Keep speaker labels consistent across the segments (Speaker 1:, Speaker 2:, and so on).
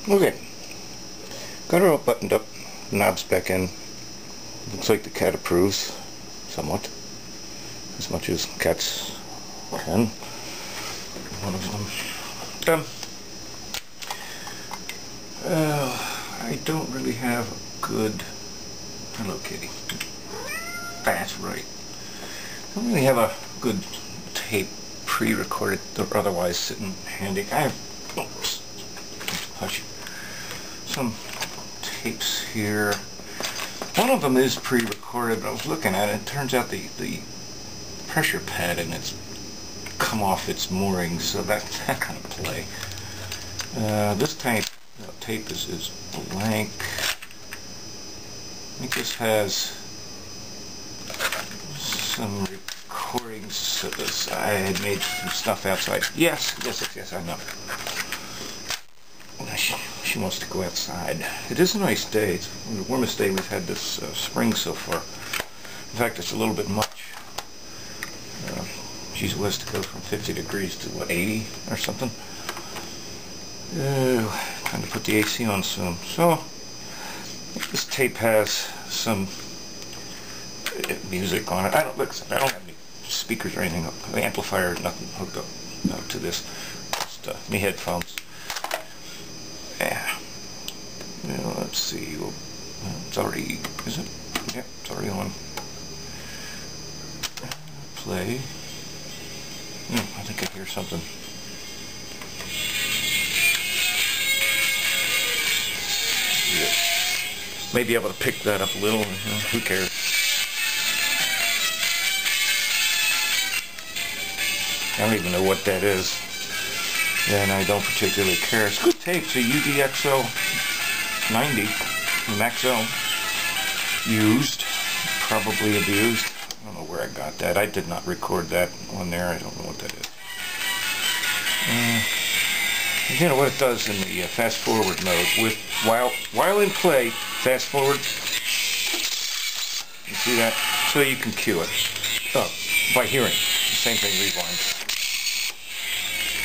Speaker 1: Okay, got her all buttoned up, knobs back in. Looks like the cat approves, somewhat, as much as cats can. One of them. I don't really have a good. Hello, kitty. That's right. I don't really have a good tape pre-recorded or otherwise sitting handy. I have. Oops. Hush. Some tapes here. One of them is pre-recorded, but I was looking at it. It turns out the pressure pad in it's come off its moorings, so that kind of play. This tape is blank. I think this has some recordings of this. I had made some stuff outside. Yes, I know. She wants to go outside. It is a nice day. It's the warmest day we've had this spring so far. In fact, it's a little bit much. She's was to go from 50 degrees to, what, 80 or something? Time to put the AC on soon. So, this tape has some music on it. I don't have any speakers or anything up. The amplifier, nothing hooked up to this. Just me headphones. Yeah. Let's see. Well, it's already, is it? Yeah, it's already on. Play. I think I hear something. Yeah. May be able to pick that up a little. Who cares? I don't even know what that is. And I don't particularly care. It's good tape. It's a UDXO 90 from XL. Used. Probably abused. I don't know where I got that. I did not record that on there. I don't know what that is. You know what it does in the fast forward mode. With while in play, fast forward. You see that? So you can cue it. By hearing. The same thing rewind.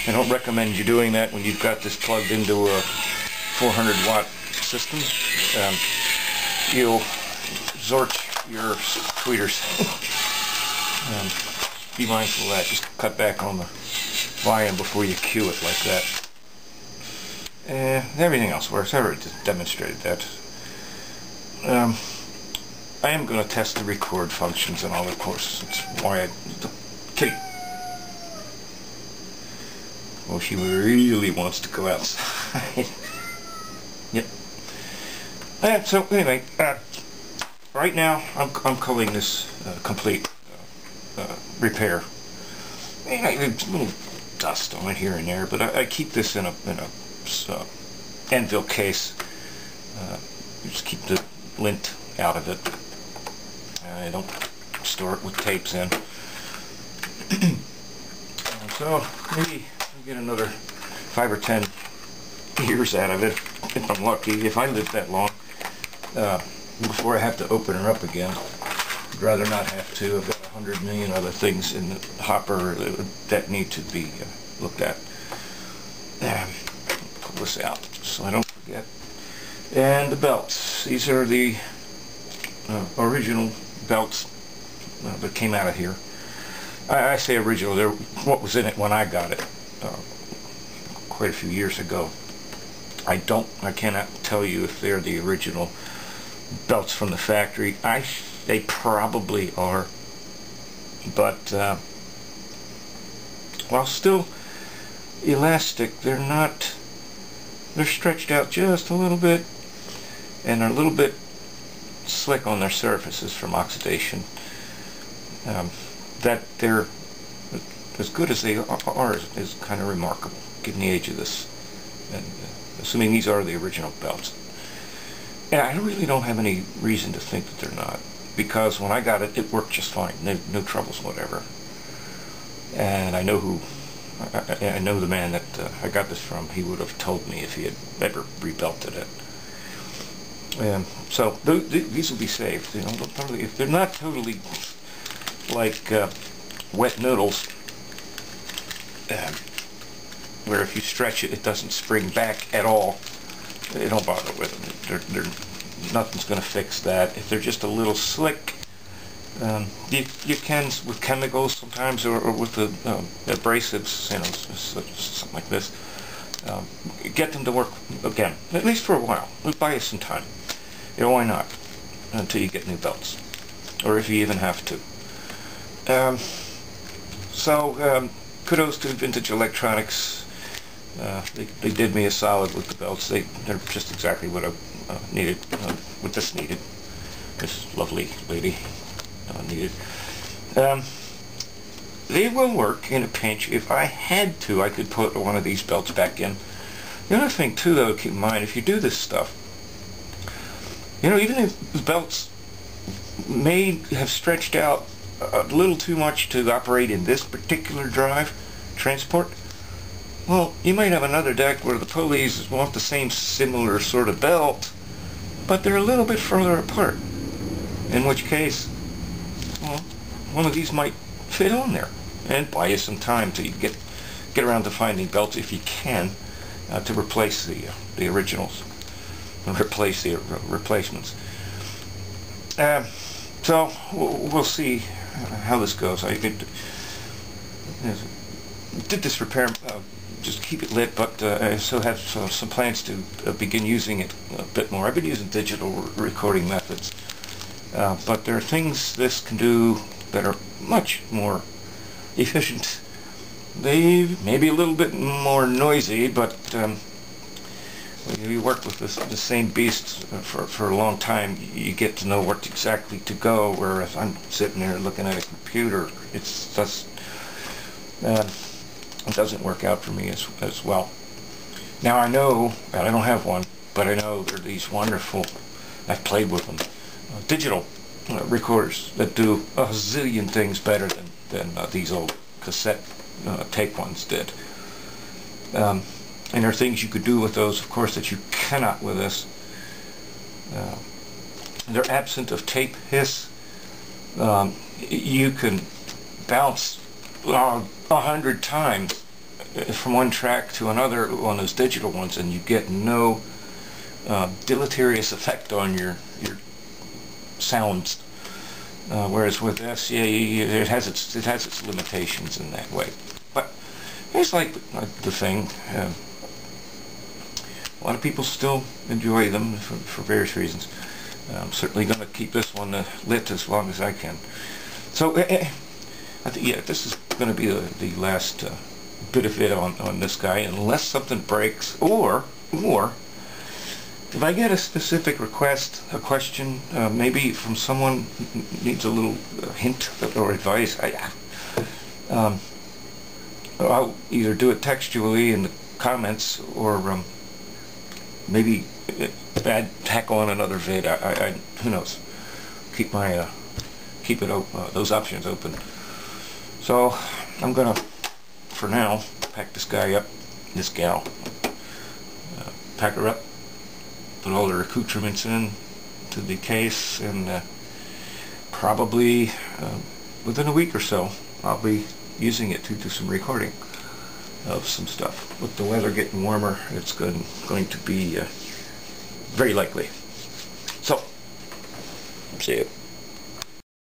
Speaker 1: I don't recommend you doing that when you've got this plugged into a 400 watt system. You'll zorch your tweeters. Be mindful of that. Just cut back on the volume before you cue it like that. Everything else works. I already just demonstrated that. I am going to test the record functions and all, of course. That's why Kitty. Well, she really wants to go outside. Yep. So anyway, right now I'm calling this complete repair. There's a little dust on it here and there, but I keep this in a anvil case. Just keep the lint out of it. I don't store it with tapes in. So maybe I'll get another 5 or 10 years out of it if I'm lucky. If I live that long, before I have to open her up again. I'd rather not have to. I've got 100 million other things in the hopper that need to be looked at. Pull this out so I don't forget. And the belts. These are the original belts that came out of here. I say original. They're what was in it when I got it quite a few years ago. I cannot tell you if they're the original belts from the factory. They probably are, but while still elastic, they're not. They're stretched out just a little bit, and they're a little bit slick on their surfaces from oxidation. That they're as good as they are is kind of remarkable, given the age of this, and assuming these are the original belts. And I really don't have any reason to think that they're not, because when I got it, it worked just fine, no troubles whatever. And I know I know the man that I got this from. He would have told me if he had ever rebelted it. So these will be saved. You know, if they're not totally like wet noodles, where if you stretch it, it doesn't spring back at all. don't bother with them. Nothing's going to fix that. If they're just a little slick, you can, with chemicals sometimes, or with the abrasives, you know, something like this, get them to work again, at least for a while. It'll buy you some time. You know, why not? Until you get new belts, or if you even have to. Kudos to Vintage Electronics. They did me a solid with the belts. They're just exactly what I needed, what this needed. This lovely lady needed. They will work in a pinch. If I had to, I could put one of these belts back in. The other thing too, though, keep in mind, if you do this stuff, you know, even if the belts may have stretched out a little too much to operate in this particular drive transport, well, you might have another deck where the pulleys want the same similar sort of belt, but they're a little bit further apart. In which case, well, one of these might fit on there and buy you some time till you get around to finding belts, if you can, to replace the originals and replace the replacements. So we'll see how this goes. I did this repair, just keep it lit, but I still have some plans to begin using it a bit more. I've been using digital recording methods, but there are things this can do that are much more efficient. They may be a little bit more noisy, but when you work with the same beast for a long time, you get to know what exactly to go, whereas I'm sitting there looking at a computer, it doesn't work out for me as well. Now I know, and I don't have one, but I know there are these wonderful, I've played with them, digital recorders that do a zillion things better than these old cassette tape ones did. And there are things you could do with those, of course, that you cannot with this. They're absent of tape hiss. You can bounce 100 times from one track to another on those digital ones, and you get no deleterious effect on your sounds. Whereas with this, yeah, it has its limitations in that way. But it's like the thing. A lot of people still enjoy them for various reasons. I'm certainly going to keep this one lit as long as I can. So, I think, yeah, this is going to be the last bit of it on this guy, unless something breaks, or if I get a specific request, a question, maybe from someone who needs a little hint or advice, I'll either do it textually in the comments, or maybe tack on another vid. Who knows? Keep it open, those options open. So I'm gonna, for now, pack this guy up, this gal, pack her up, put all her accoutrements in to the case, and probably within a week or so I'll be using it to do some recording of some stuff. With the weather getting warmer, it's going to be very likely. So, see you.